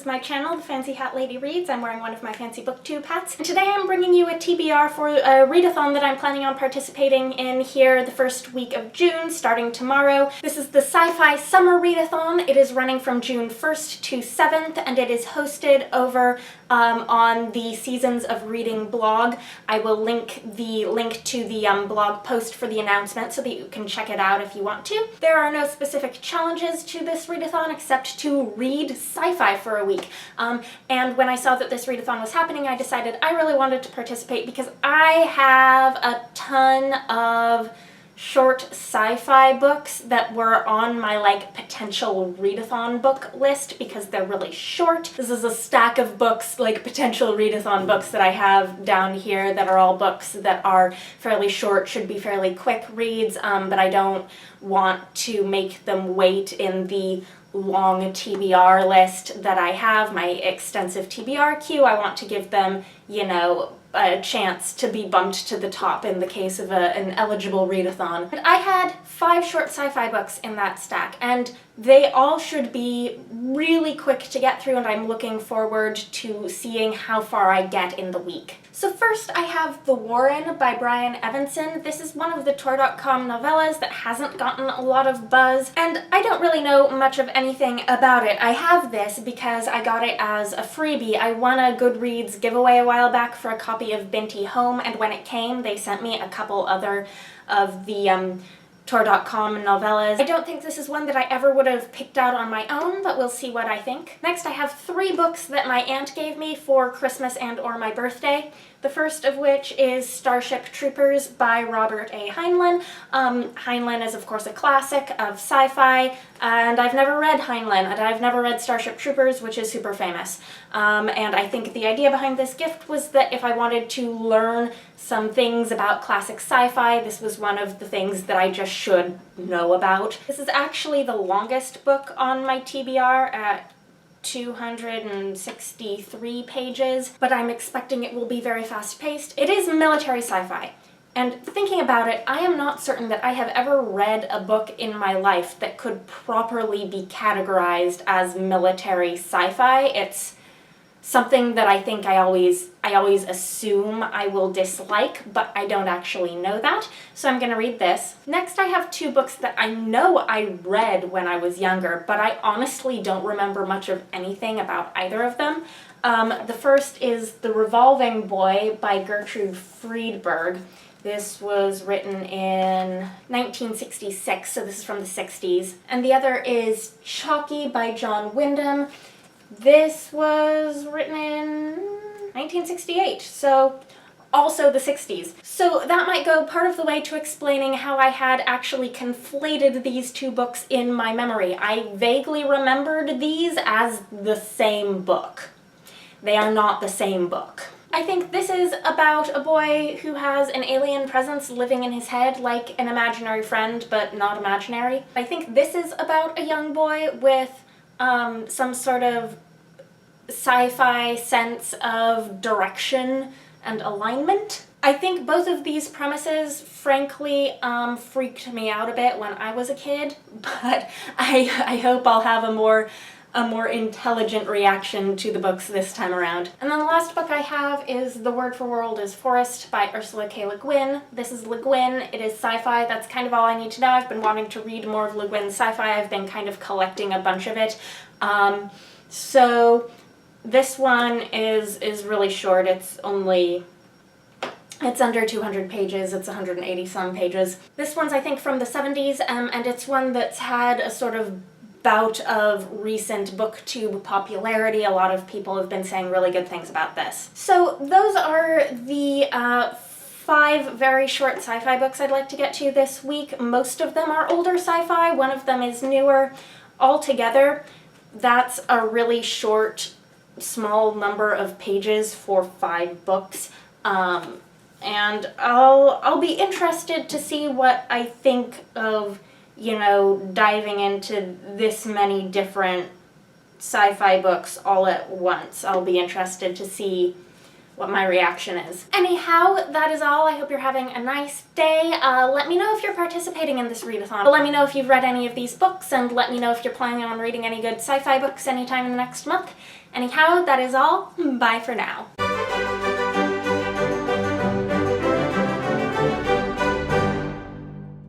is my channel, The Fancy Hat Lady Reads. I'm wearing one of my fancy booktube hats. And today I'm bringing you a TBR for a readathon that I'm planning on participating in here the first week of June, starting tomorrow. This is the Sci-Fi Summer Readathon. It is running from June 1st to 7th, and it is hosted over on the Seasons of Reading blog. I will link to the blog post for the announcement so that you can check it out if you want to. There are no specific challenges to this readathon except to read sci-fi for a week. And when I saw that this readathon was happening, I decided I really wanted to participate because I have a ton of short sci-fi books that were on my potential readathon book list because they're really short. This is a stack of books, potential readathon books that I have down here that are all books that are fairly short, should be fairly quick reads, but I don't want to make them wait in the long TBR list that I have, my extensive TBR queue. I want to give them, a chance to be bumped to the top in the case of an eligible readathon. But I had 5 short sci-fi books in that stack, and they all should be really quick to get through, and I'm looking forward to seeing how far I get in the week. So first I have The Warrant by Brian Evenson. This is one of the Tor.com novellas that hasn't gotten a lot of buzz, and I don't really know much of anything about it. I have this because I got it as a freebie. I won a Goodreads giveaway a while back for a copy of Binti Home, and when it came, they sent me a couple other of the Tor.com novellas. I don't think this is one that I ever would have picked out on my own, but we'll see what I think. Next, I have 3 books that my aunt gave me for Christmas and or my birthday. The first of which is Starship Troopers by Robert A. Heinlein. Heinlein is, of course, a classic of sci-fi, and I've never read Heinlein, and I've never read Starship Troopers, which is super famous. And I think the idea behind this gift was that if I wanted to learn some things about classic sci-fi, this was one of the things that I just should know about. This is actually the longest book on my TBR at 263 pages, but I'm expecting it will be very fast-paced. It is military sci-fi, and thinking about it, I am not certain that I have ever read a book in my life that could properly be categorized as military sci-fi. It's something that I think I always assume I will dislike, but I don't actually know that, so I'm gonna read this. Next, I have 2 books that I know I read when I was younger, but I honestly don't remember much of anything about either of them. The first is The Revolving Boy by Gertrude Friedberg. This was written in 1966, so this is from the 60s. And the other is Chocky by John Wyndham. This was written in 1968, so also the 60s. So that might go part of the way to explaining how I had actually conflated these 2 books in my memory. I vaguely remembered these as the same book. They are not the same book. I think this is about a boy who has an alien presence living in his head, like an imaginary friend, but not imaginary. I think this is about a young boy with some sort of sci-fi sense of direction and alignment. I think both of these premises, frankly, freaked me out a bit when I was a kid, but I hope I'll have a more intelligent reaction to the books this time around. And then the last book I have is The Word for World is Forest by Ursula K. Le Guin. This is Le Guin. It is sci-fi. That's kind of all I need to know. I've been wanting to read more of Le Guin's sci-fi. I've been kind of collecting a bunch of it. So this one is really short. It's under 200 pages. It's 180 some pages. This one's, I think, from the 70s, and it's one that's had a sort of bout of recent booktube popularity. A lot of people have been saying really good things about this. So those are the 5 very short sci-fi books I'd like to get to this week. Most of them are older sci-fi. One of them is newer. Altogether, that's a really short, small number of pages for 5 books. And I'll be interested to see what I think of diving into this many different sci-fi books all at once. I'll be interested to see what my reaction is. Anyhow, that is all. I hope you're having a nice day. Let me know if you're participating in this readathon. Let me know if you've read any of these books, and let me know if you're planning on reading any good sci-fi books anytime in the next month. Anyhow, that is all. Bye for now.